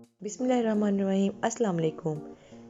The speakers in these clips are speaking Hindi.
बिस्मिल्लाहिर्रहमानिर्रहीम, अस्सलाम वालेकुम।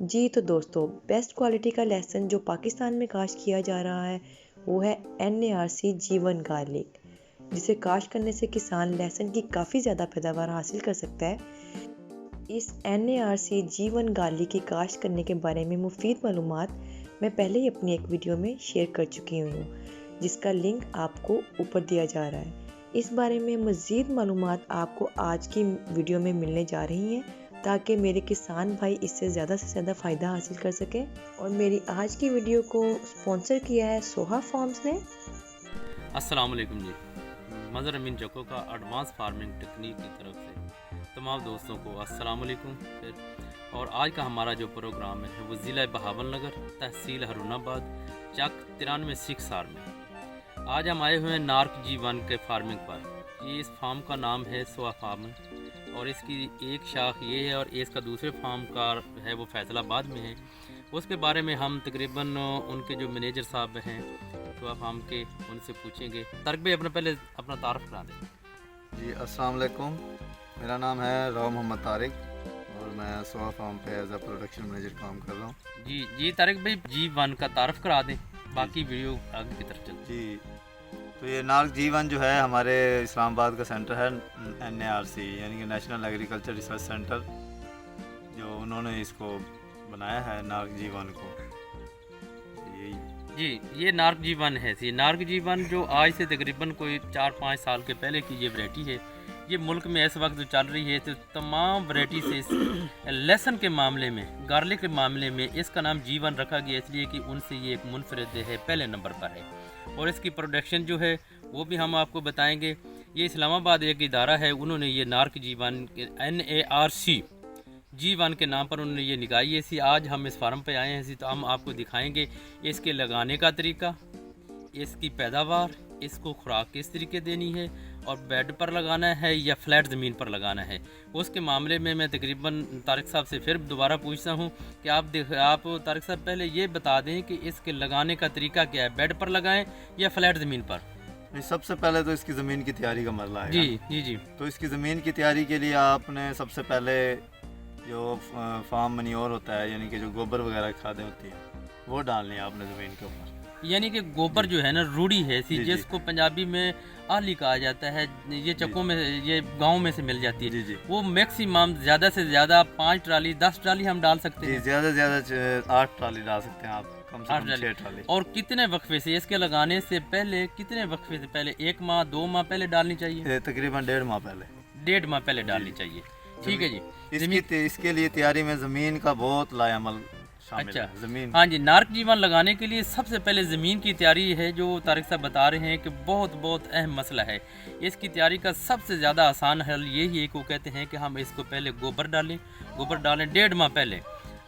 जी तो दोस्तों, बेस्ट क्वालिटी का लहसुन जो पाकिस्तान में काश्त किया जा रहा है वो है NARC G1 गार्लिक, जिसे काश्त करने से किसान लहसुन की काफ़ी ज़्यादा पैदावार हासिल कर सकता है। इस NARC G1 गार्लिक की काश्त करने के बारे में मुफीद मालूमात मैं पहले ही अपनी एक वीडियो में शेयर कर चुकी हूँ, जिसका लिंक आपको ऊपर दिया जा रहा है। इस बारे में मज़ीद मालूमात आपको आज की वीडियो में मिलने जा रही हैं, ताकि मेरे किसान भाई इससे ज़्यादा से ज़्यादा फ़ायदा हासिल कर सकें। और मेरी आज की वीडियो को स्पॉन्सर किया है सोहा फार्म्स ने। अस्सलाम वालेकुम जी। मज़हर अमीन जको का एडवांस फार्मिंग टेक्निक की तरफ से तमाम दोस्तों को अस्सलाम वालेकुम। फिर और आज का हमारा जो प्रोग्राम है वो ज़िला बहावल नगर, तहसील हरुनाबाद, चक 93 6 में। आज हम आए हुए हैं नार्क G1 के फार्मिंग पर। ये इस फार्म का नाम है सोहा फार्म और इसकी एक शाख ये है और इसका दूसरे फार्म का है वो फैसलाबाद में है। उसके बारे में हम तकरीबन उनके जो मैनेजर साहब हैं सोहा फार्म के, उनसे पूछेंगे। तारिक भाई पहले अपना तारफ़ करा दें। जी अस्सलाम वालेकुम, मेरा नाम है राव मोहम्मद तारिक और मैं सोहा फार्म पे एज अ प्रोडक्शन मैनेजर काम कर रहा हूँ। जी तारिक भाई G1 का तारफ़ करा दें, बाकी वीडियो आगे की तरफ चलते। जी तो ये नार्क G1 जो है हमारे इस्लामाबाद का सेंटर है NARC यानी कि नेशनल एग्रीकल्चर रिसर्च सेंटर, जो उन्होंने इसको बनाया है नार्क G1 को। जी ये नार्क G1 है। जी नार्क G1 जो आज से तकरीबन कोई 4-5 साल के पहले की ये वैरायटी है। ये मुल्क में इस वक्त जो चल रही है तो तमाम वैरायटी से लहसुन के मामले में, गार्लिक के मामले में इसका नाम G1 रखा गया, इसलिए कि उनसे ये एक मुनफरद है, पहले नंबर पर है। और इसकी प्रोडक्शन जो है वो भी हम आपको बताएंगे। ये इस्लामाबाद एक इदारा है, उन्होंने ये नार्क G1 NARC G1 के नाम पर उन्होंने ये निकाली है। आज हम इस फार्म पे आए हैं तो हम आपको दिखाएंगे इसके लगाने का तरीका, इसकी पैदावार, इसको खुराक किस तरीके देनी है और बेड पर लगाना है या फ्लैट ज़मीन पर लगाना है। उसके मामले में मैं तकरीबन तारिक साहब से फिर दोबारा पूछता हूँ कि आप तारिक साहब पहले ये बता दें कि इसके लगाने का तरीका क्या है, बेड पर लगाएं या फ्लैट ज़मीन पर। सबसे पहले तो इसकी ज़मीन की तैयारी का मसला है। जी। तो इसकी ज़मीन की तैयारी के लिए आपने सबसे पहले जो फार्म मनीयोर होता है, यानी कि जो गोबर वगैरह खादें होती हैं, वो डालनी है आपने ज़मीन के ऊपर। यानी कि गोबर जो है ना, रूढ़ी है सी, जिसको पंजाबी में आली कहा जाता है। ये चक्कों में, ये गांव में से मिल जाती है। वो मैक्सिमम ज़्यादा से ज़्यादा 5 ट्राली 10 ट्राली हम डाल सकते हैं। ज़्यादा से ज़्यादा 8 ट्राली डाल सकते हैं आप, कम से कम 6 ट्राली। और कितने वक्फे से, इसके लगाने से पहले कितने वक्फे से पहले, 1 माह 2 माह पहले डालनी चाहिए? तकरीबन 1.5 माह पहले। 1.5 माह पहले डालनी चाहिए। ठीक है जी। इसके लिए तैयारी में ज़मीन का बहुत लाएमल शामिल है। ज़मीन, हाँ जी, नार्क G1 लगाने के लिए सबसे पहले ज़मीन की तैयारी है, जो तारिक साहब बता रहे हैं कि बहुत अहम मसला है। इसकी तैयारी का सबसे ज़्यादा आसान हल यही है कि वो कहते हैं कि हम इसको पहले गोबर डालें 1.5 माह पहले।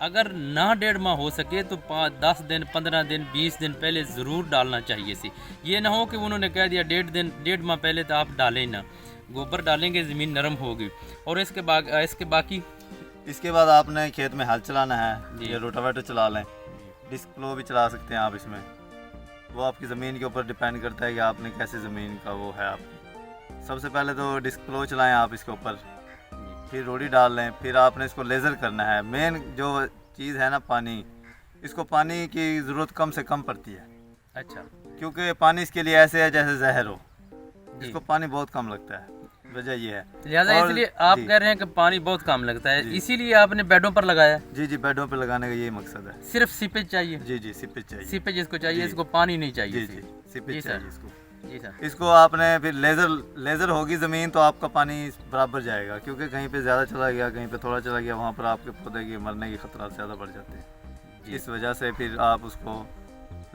अगर ना 1.5 माह हो सके तो 10 दिन 15 दिन 20 दिन पहले ज़रूर डालना चाहिए सी। ये ना हो कि उन्होंने कह दिया 1.5 माह पहले तो आप डालें ना। गोबर डालेंगे ज़मीन नरम होगी। और इसके बाद आपने खेत में हल चलाना है, ये रोटावेटर चला लें, डिस्क प्लो भी चला सकते हैं आप इसमें। वो आपकी ज़मीन के ऊपर डिपेंड करता है कि आपने कैसे ज़मीन का वो है। आप सबसे पहले तो डिस्क प्लो चलाएं आप इसके ऊपर, फिर रोड़ी डाल लें, फिर आपने इसको लेज़र करना है। मेन जो चीज़ है ना, पानी, इसको पानी की ज़रूरत कम से कम पड़ती है। अच्छा, क्योंकि पानी इसके लिए ऐसे है जैसे जहर हो, इसको पानी बहुत कम लगता है, वजह ये है। लिहाजा इसलिए आप कह रहे हैं कि पानी बहुत कम लगता है, इसीलिए आपने बेडों पर लगाया? जी, बेडों पर लगाने का यही मकसद है। सिर्फ सीपेज चाहिए? जी, सीपेज चाहिए। सीपेज इसको चाहिए, इसको पानी नहीं चाहिए। जी, सीपेज चाहिए इसको। जी सर। इसको आपने फिर लेज़र होगी ज़मीन तो आपका पानी बराबर जाएगा, क्योंकि कहीं पे ज़्यादा चला गया, कहीं पे थोड़ा चला गया, वहाँ पर आपके पौधे के मरने के खतरा ज़्यादा बढ़ जाते हैं। इस वजह से फिर आप उसको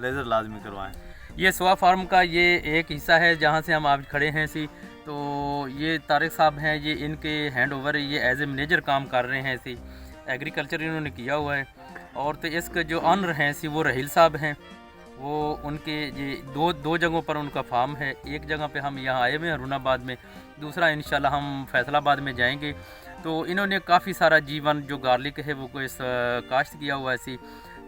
लेज़र लाजमी करवाएं। ये सोहा फार्म का ये एक हिस्सा है जहाँ से हम आज खड़े हैं सी। तो ये तारिक साहब हैं, ये इनके हैंड ओवर है, ये एज ए मैनेजर काम कर रहे हैं सी, एग्रीकल्चर इन्होंने किया हुआ है। और तो इसके जो ऑनर हैं सी वो रहील साहब हैं। वो उनके ये दो जगहों पर उनका फार्म है। एक जगह पे हम यहाँ आए हुए हैं हरुनाबाद में, दूसरा इंशाल्लाह हम फैसलाबाद में जाएंगे। तो इन्होंने काफ़ी सारा G1 जो गार्लिक है वो कोई काश्त किया हुआ है सी।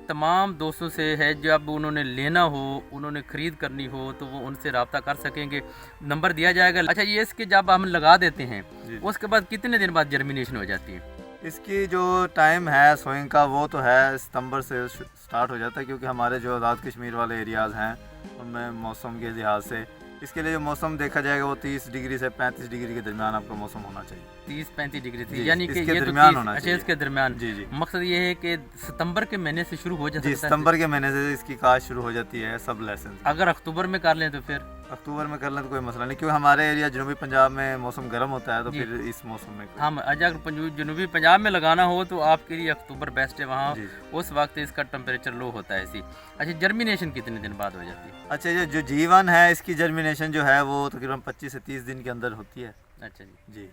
तमाम दोस्तों से है, जब उन्होंने लेना हो, उन्होंने ख़रीद करनी हो तो वो उनसे रब्ता कर सकेंगे, नंबर दिया जाएगा। अच्छा, ये इसके जब हम लगा देते हैं उसके बाद कितने दिन बाद जर्मिनेशन हो जाती है? इसकी जो टाइम है सोइंग का वो तो है सितंबर से स्टार्ट हो जाता है, क्योंकि हमारे जो आज़ाद कश्मीर वाले एरियाज़ हैं उनमें मौसम के लिहाज से इसके लिए जो मौसम देखा जाएगा वो 30 डिग्री से 35 डिग्री के दरमियान आपका मौसम होना चाहिए। 30-35 डिग्री जी, थी, यानी कि इसके ये तो दरमियान 30 होना अच्छा चाहिए। इसके दरमियान। जी जी मकसद ये है कि सितंबर के महीने से शुरू हो जाता जी, है। सितंबर के महीने से इसकी काश्त शुरू हो जाती है सब लेसन। अगर अक्टूबर में कर लें तो फिर अक्टूबर में कर लें तो कोई मसला नहीं, क्योंकि हमारे एरिया जनूबी पंजाब में मौसम गर्म होता है, तो जी। फिर इस मौसम में हम अगर जनूबी पंजाब में लगाना हो तो आपके लिए अक्टूबर बेस्ट है, वहाँ जी। उस वक्त इसका टेम्परेचर लो होता है इसी। अच्छा, जर्मिनेशन कितने दिन बाद हो जाती है? अच्छा, ये जो जीवन है इसकी जर्मिनेशन जो है वो तकरीबन 25 से 30 दिन के अंदर होती है। अच्छा जी, जी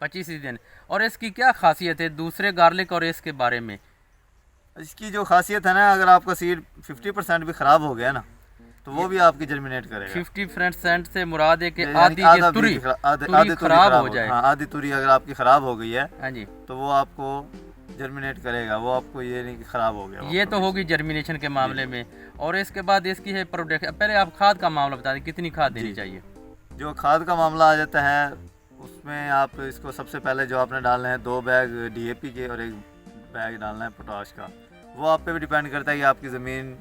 25 ही दिन। और इसकी क्या खासियत है दूसरे गार्लिक और इसके बारे में? इसकी जो खासियत है ना, अगर आपका सीड 50% भी ख़राब हो गया ना तो वो भी आपकी जर्मिनेट करेगा। 50% से मुराद है कि यानी आधी आधा की तुरी आधी खराब हो जाए। हाँ, आधी तुरी अगर आपकी ख़राब हो गई है हाँ जी, तो वो आपको जर्मिनेट करेगा, वो आपको ये नहीं कि ख़राब हो गया। ये तो होगी जर्मिनेशन के मामले में। और इसके बाद इसकी है प्रोडक्ट। पहले आप खाद का मामला बता दें, कितनी खाद देनी चाहिए? जो खाद का मामला आ जाता है उसमें आप इसको सबसे पहले जो आपने डालना है 2 बैग DAP के और 1 बैग डालना है पोटाश का। वो आप पे भी डिपेंड करता है कि आपकी ज़मीन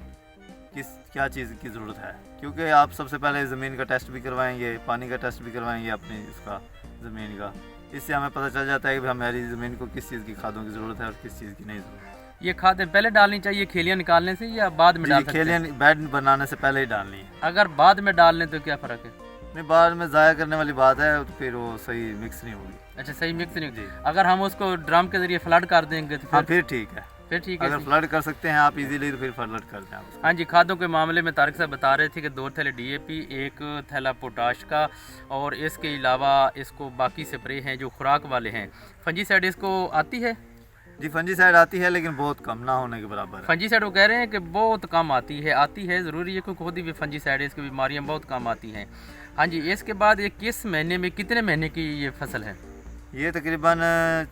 क्या चीज़ की ज़रूरत है, क्योंकि आप सबसे पहले ज़मीन का टेस्ट भी करवाएंगे, पानी का टेस्ट भी करवाएंगे अपनी इसका ज़मीन का। इससे हमें पता चल जाता है कि हमारी ज़मीन को किस चीज़ की खादों की ज़रूरत है और किस चीज़ की नहीं ज़रूरत। ये खादें पहले डालनी चाहिए खेलियाँ निकालने से या बाद में डाल सकते हैं? खेलियाँ बेड बनाने से पहले ही डालनी है। अगर बाद में डाल लें तो क्या फ़र्क है? नहीं, बाद में ज़ाया करने वाली बात है तो फिर वो सही मिक्स नहीं होगी। अच्छा, सही मिक्स नहीं। जी। अगर हम उसको ड्रम के जरिए फ्लड कर देंगे तो हाँ, फिर फिर ठीक है। फिर ठीक है। अगर फ्लड कर सकते हैं आप इजीली तो फिर फ्लड कर दें आप। हाँ जी, खादों के मामले में तारिक साहब बता रहे थे कि 2 थैले DAP, 1 थैला पोटाश का, और इसके अलावा इसको बाकी स्प्रे हैं जो खुराक वाले हैं। फंजीसाइड इसको आती है? जी, फंजीसाइड आती है लेकिन बहुत कम, ना होने के बराबर है। फंजीसाइड वो कह रहे हैं कि बहुत कम आती है ज़रूरी है, क्योंकि खुद ही फंजीसाइड इसकी बीमारियाँ बहुत कम आती हैं। हाँ जी, इसके बाद ये किस महीने में, कितने महीने की ये फसल है? ये तकरीबन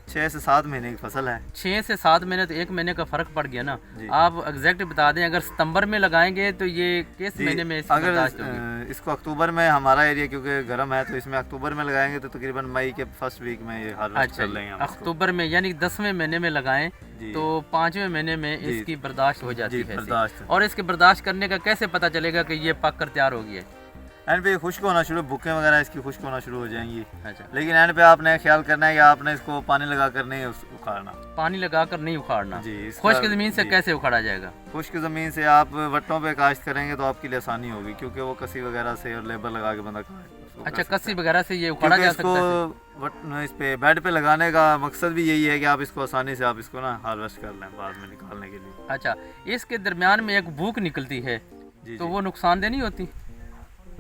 6 से 7 महीने की फसल है। 6 से 7 महीने, तो 1 महीने का फ़र्क पड़ गया ना। जी। आप एग्जैक्ट बता दें, अगर सितंबर में लगाएंगे तो ये किस महीने में इसकी बर्दाश्त होगी? अगर इसको अक्टूबर में, हमारा एरिया क्योंकि गर्म है तो इसमें अक्टूबर में लगाएंगे तो तकरीबन मई के फर्स्ट वीक में ये हार्वेस्ट अच्छा कर जी, लेंगे हम इसको। अक्टूबर में, यानी 10वें महीने में लगाएं जी। तो 5वें महीने में जी। इसकी बर्दाश्त हो जाती जी, है। बर्दाश्त। और इसके बर्दाश्त करने का कैसे पता चलेगा कि ये पक कर तैयार हो गई है? एंड पे खुश्क होना शुरू, बुकें वगैरह इसकी खुश्क होना शुरू हो जाएंगी। अच्छा, लेकिन एंड पे आपने ख्याल करना है कि आपने इसको पानी लगा कर नहीं उखाड़ना। पानी लगाकर नहीं उखाड़ना। जी, इसका- खुश्क ज़मीन से जी। कैसे उखाड़ा जाएगा? खुश्क ज़मीन से आप वट्टों पे काश्त करेंगे तो आपके लिए आसानी होगी, क्योंकि वो कसी वगैरह से और लेबर लगा के बंदा उसको कर अच्छा, सकता कस्सी वगैरह से ये है। उखाड़ा क्योंकि जा सकता है? इसको इस पे बेड पे लगाने का मकसद भी यही है कि आप इसको आसानी से आप इसको ना हार्वेस्ट कर लें बाद में निकालने के लिए। अच्छा, इसके दरमियान में एक भूख निकलती है, जी तो जी। वो नुकसानदेह नहीं होती?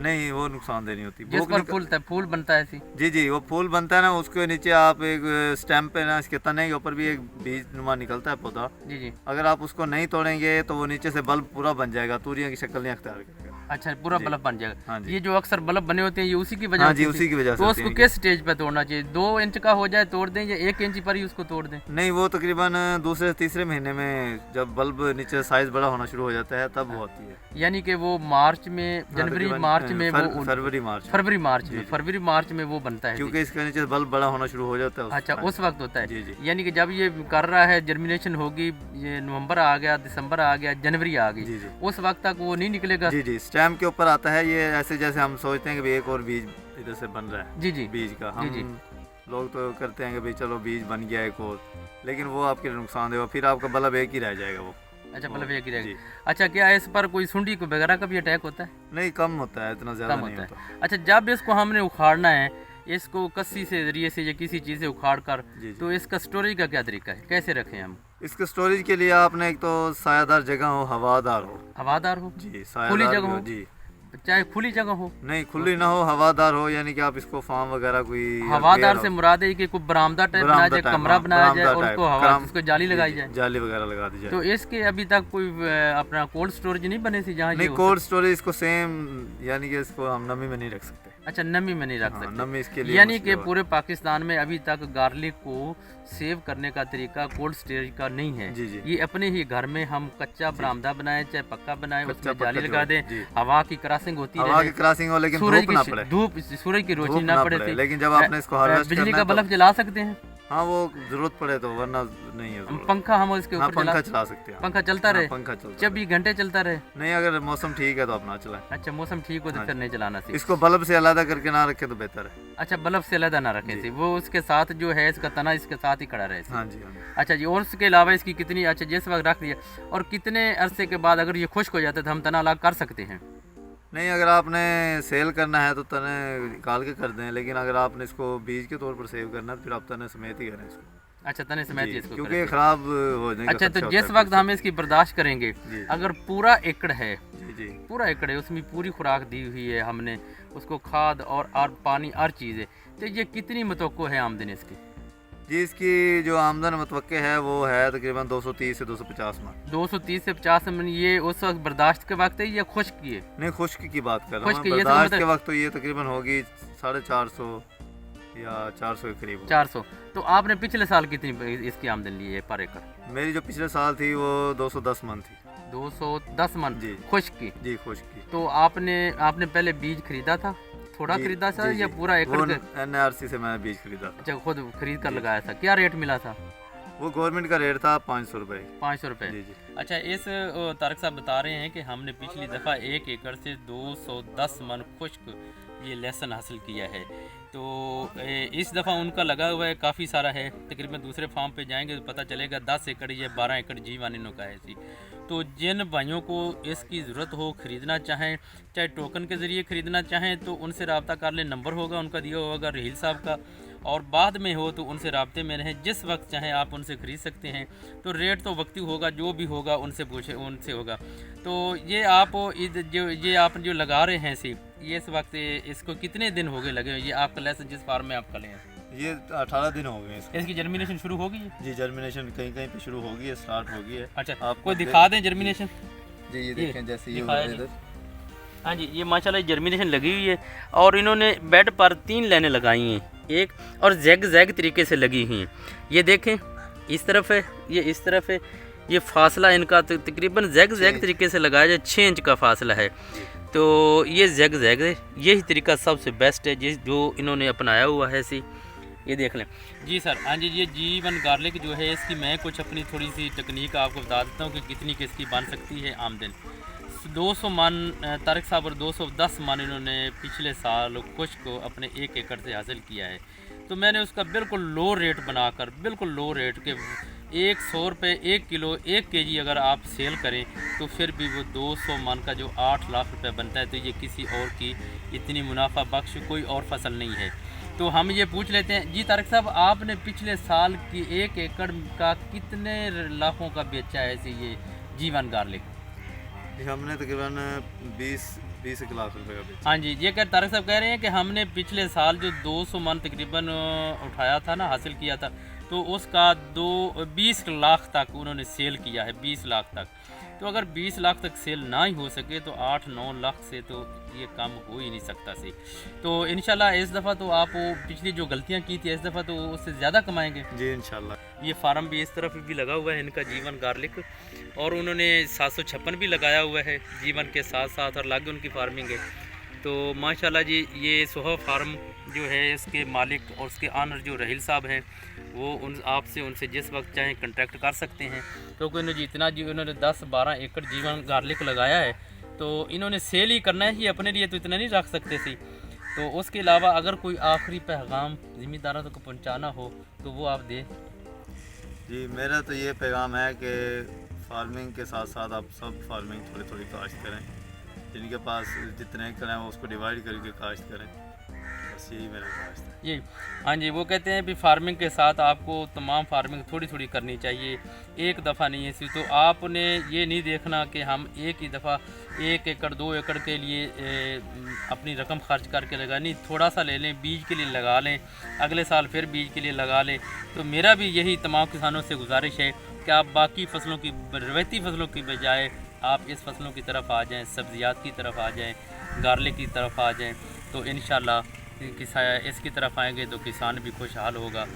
नहीं, वो नुकसानदेह नहीं होती। जिस भूख पर निकल- फूल बनता है ऐसी? जी जी, वो फूल बनता है ना, उसके नीचे आप एक स्टेम पे ना, इसके तने के ऊपर भी एक बीज नुमा निकलता है पौधा। जी जी। अगर आप उसको नहीं तोड़ेंगे तो वो नीचे से बल्ब पूरा बन जाएगा, तूरियां की शक्ल नहीं अख्तियार करेगा। अच्छा, पूरा जी। बल्ब बन जाएगा। हाँ जी। ये जो अक्सर बल्ब बने होते हैं ये उसी की वजह हाँ जी, होती उसी की वजह से तो होती उसको है। किस स्टेज पे तोड़ना चाहिए? 2 इंच का हो जाए तोड़ दें, या 1 इंच पर ही उसको तोड़ दें? नहीं, वो तकरीबन दूसरे से तीसरे महीने में जब बल्ब नीचे साइज बड़ा होना शुरू हो जाता है तब वो होती है। यानी कि वो मार्च में, जनवरी तकरीबन, मार्च में वो फरवरी मार्च में। फरवरी मार्च जी, में जी। फरवरी मार्च में वो बनता है। क्योंकि इसके नीचे बल्ब बड़ा होना शुरू हो जाता है अच्छा, time। उस वक्त होता है। जी जी यानी कि जब ये कर रहा है, जर्मिनेशन होगी, ये नवंबर आ गया, दिसंबर आ गया, जनवरी आ गई, जी जी उस वक्त तक वो नहीं निकलेगा? जी जी, स्टैम्प के ऊपर आता है ये। ऐसे जैसे हम सोचते हैं कि भाई एक और बीज इधर से बन रहा है, जी जी। बीज का जी, जी। हम लोग तो करते हैं कि भाई चलो बीज बन गया एक और, लेकिन वो आपके लिए नुकसान देगा, फिर आपका बल्ब एक ही रह जाएगा वो। अच्छा, बल्ब एक ही जी। रहेगा। अच्छा, क्या इस पर कोई सुंडी को वगैरह का भी अटैक होता है? नहीं, कम होता है, इतना ज़्यादा कम नहीं होता है। होता। अच्छा, जब इसको हमने उखाड़ना है, इसको कस्सी से जरिए से या किसी चीज़ से उखाड़ कर, जी जी। तो इसका स्टोरेज का क्या तरीका है, कैसे रखें हम? इसके स्टोरेज के लिए आपने एक तो सायादार जगह हो, हवादार हो। हवादार हो? जी, खुली सायादार जगह भी हो? जी। चाहे खुली जगह हो? नहीं, खुली ना हो, हवादार हो, यानी कि आप इसको फार्म वगैरह कोई हवादार से मुराद है कि कोई बरामदा टाइप बनाया जाए, कमरा बनाया जाए और उसको हवा, उसको जाली लगाई जाए। जाली वगैरह लगा दी जाए। तो इसके अभी तक कोई अपना कोल्ड स्टोरेज नहीं बने थी जहाँ ये नहीं, हो कोल्ड स्टोरेज इसको सेम, यानी कि इसको हम नमी में नहीं रख सकते। अच्छा, नमी में नहीं रख हाँ, सकते। नमी इसके लिए यानी मुश्किल कि है। पूरे पाकिस्तान में अभी तक गार्लिक को सेव करने का तरीका कोल्ड स्टोरेज का नहीं है। जी, जी। ये अपने ही घर में हम कच्चा बरामदा बनाए चाहे पक्का बनाए, कच्चा उसमें जाली पक्का लगा जो- दें, जी। हवा की क्रॉसिंग होती हवा रहे, की क्रॉसिंग हो, लेकिन सूरज धूप ना की पड़े। धूप, सूरज की रोशनी धूप ना ना पड़े पड़े, थी। लेकिन जब आपने इसको हार्वेस्ट बिजली करना का है तो- बल्ब जला सकते हैं? हाँ वो जरूरत पड़े तो, वरना नहीं है जरूरत। पंखा हम इसके हाँ ऊपर पंखा चला सकते हैं। पंखा चलता रहे, पंखा चलता 24 घंटे चलता रहे। नहीं, अगर मौसम ठीक है तो अपना चलाएं। अच्छा मौसम ठीक हो तो फिर नहीं चलाना चाहिए। इसको बल्ब से अलग करके ना रखे तो बेहतर है। अच्छा बल्ब से अलग ना रखें थी, वो उसके साथ जो है इसका तना इसके साथ ही खड़ा रहे। हाँ जी, हाँ जी। अच्छा जी, और उसके अलावा इसकी कितनी, अच्छा जिस वक्त रख दिया और कितने अरसे के बाद अगर ये खुश्क हो जाता है तो हम तना अलग कर सकते हैं? नहीं, अगर आपने सेल करना है तो तने निकाल के कर दें, लेकिन अगर आपने इसको बीज के तौर पर सेव करना है तो फिर आप तने समेत ही करें इसको। अच्छा तने समेत ही इसको क्योंकि खराब हो जाएगा। अच्छा तो जिस वक्त हम इसकी बर्दाश्त करेंगे, अगर पूरा एकड़ है, जी पूरा एकड़ है, उसमें पूरी खुराक दी हुई है हमने, उसको खाद और पानी हर चीज़ है, तो ये कितनी मतवक्को है आमदनी इसकी? जी इसकी जो आमदन मतवक्के है वो है तकरीबन 230 से 250 मन। 230 से 50 मन। ये उस वक्त बर्दाश्त के वक्त है या खुश्क की है? नहीं, खुश्क की बात कर रहा हूँ। खुश्क ये बर्दाश्त के वक्त तो ये तकरीबन होगी 450 या 400 के करीब। 400। तो आपने पिछले साल कितनी इसकी आमदनी ली है पर एकड़? मेरी जो पिछले साल थी वो 210 मन थी। 210 मन जी खुश्क की? जी खुश्क की। तो आपने पहले बीज खरीदा था, थोड़ा खरीदा था या पूरा एकड़? NRC से मैंने बीज खरीदा था। अच्छा खुद खरीद कर लगाया था। क्या रेट मिला था? वो गवर्नमेंट का रेट था 500 रुपये। 500 रुपये। जी जी। अच्छा इस तारक साहब बता रहे हैं कि हमने पिछली दफ़ा 1 एकड़ से 210 मन खुश्क ये लहसुन हासिल किया है। तो इस दफ़ा उनका लगा हुआ है काफ़ी सारा है, तकरीबन दूसरे फार्म पे जाएंगे तो पता चलेगा 10 एकड़ या 12 एकड़ जीवानिनों का है इसी। तो जिन भाइयों को इसकी ज़रूरत हो, ख़रीदना चाहें, चाहे टोकन के ज़रिए ख़रीदना चाहें तो उनसे रब्ता कर लें। नंबर होगा उनका दिया होगा रहील साहब का, और बाद में हो तो उनसे रब्ते में रहें। जिस वक्त चाहें आप उनसे ख़रीद सकते हैं। तो रेट तो वक्ती होगा, जो भी होगा उनसे पूछे, उनसे होगा। तो ये आप जो लगा रहे हैं सी, ये इस वक्त इसको कितने दिन हो गए लगे हुए? ये आपका लहसुन जिस फार्म में आप कर हैं ये 18 दिन हो गए। इसकी जर्मिनेशन शुरू हो गई है? जी जर्मिनेशन कहीं कहीं पे शुरू हो गई है, स्टार्ट हो गई है। अच्छा आपको दिखा दें जर्मिनेशन? जी ये देखें जैसे ये इधर। हाँ जी, ये माशाल्लाह जर्मिनेशन लगी हुई है और इन्होंने बेड पर 3 लाइनें लगाई हैं, एक और जैग जैग तरीके से लगी हुई हैं। ये देखें इस तरफ है, ये इस तरफ है, ये फासला इनका तकरीबन जैग जैग तरीके से लगाया जाए, 6 इंच का फासला है। तो ये जैग जैग है, यही तरीका सबसे बेस्ट है जो इन्होंने अपनाया हुआ है। सी ये देख लें जी सर। हाँ जी, ये जीवन गार्लिक जो है इसकी मैं कुछ अपनी थोड़ी सी तकनीक आपको बता देता हूँ कि कितनी किसकी बन सकती है आमदन। 200 मन तारक साहब और 210 मन इन्होंने पिछले साल खुश्क को अपने 1 एकड़ से हासिल किया है। तो मैंने उसका बिल्कुल लो रेट बनाकर, बिल्कुल लो रेट के 100 रुपये 1 किलो 1 केजी अगर आप सेल करें तो फिर भी वो 200 मन का जो 8 लाख रुपए बनता है, तो ये किसी और की इतनी मुनाफा बख्श कोई और फसल नहीं है। तो हम ये पूछ लेते हैं जी तारक साहब, आपने पिछले साल की 1 एकड़ का कितने लाखों का बेचा है ये जीवन गार्लिक? जी हमने तकरीबन 20 लाख रुपए का बेचा। हाँ जी, ये कह तारक साहब कह रहे हैं कि हमने पिछले साल जो 200 मन तकरीबन उठाया था ना, हासिल किया था, तो उसका 20 लाख तक उन्होंने सेल किया है, 20 लाख तक। तो अगर 20 लाख तक सेल ना ही हो सके तो 8-9 लाख से तो ये काम हो ही नहीं सकता सी। तो इंशाल्लाह इस दफ़ा तो आप पिछली जो गलतियाँ की थी इस दफ़ा तो उससे ज़्यादा कमाएंगे जी इंशाल्लाह। ये फार्म भी इस तरफ भी लगा हुआ है इनका जीवन गार्लिक, और उन्होंने 756 भी लगाया हुआ है जीवन के साथ साथ, और लागे उनकी फार्मिंग है। तो माशाल्लाह जी ये सोहा फार्म जो है इसके मालिक और उसके ऑनर जो रहील साहब हैं वो आपसे उनसे जिस वक्त चाहें कांटेक्ट कर सकते हैं, क्योंकि उन्होंने 10-12 एकड़ जीवन गार्लिक लगाया है। तो इन्होंने सेल ही करना है, अपने लिए तो इतना नहीं रख सकते थे। तो उसके अलावा अगर कोई आखिरी पैगाम ज़िम्मेदारों तक पहुँचाना हो तो वो आप दें। जी मेरा तो ये पैगाम है कि फार्मिंग के साथ साथ आप सब फार्मिंग थोड़ी थोड़ी काश्त करें, जिनके पास जितने एकड़ हैं वो उसको डिवाइड करके काश्त करें, बस यही मेरा काश्त है। ये हाँ जी, वो कहते हैं भी फार्मिंग के साथ आपको तमाम फार्मिंग थोड़ी थोड़ी करनी चाहिए, एक दफ़ा नहीं है। तो आपने ये नहीं देखना कि हम एक ही दफ़ा 1 एकड़ 2 एकड़ के लिए अपनी रकम खर्च करके लगानी, थोड़ा सा ले लें, बीज के लिए लगा लें, अगले साल फिर बीज के लिए लगा लें। तो मेरा भी यही तमाम किसानों से गुजारिश है कि आप बाकी फसलों की, रवायती फसलों की बजाय आप इस फसलों की तरफ आ जाएँ, सब्ज़ियात की तरफ आ जाएँ, गार्लिक की तरफ आ जाएँ। तो इंशाल्लाह इसकी तरफ आएंगे तो किसान भी खुशहाल होगा।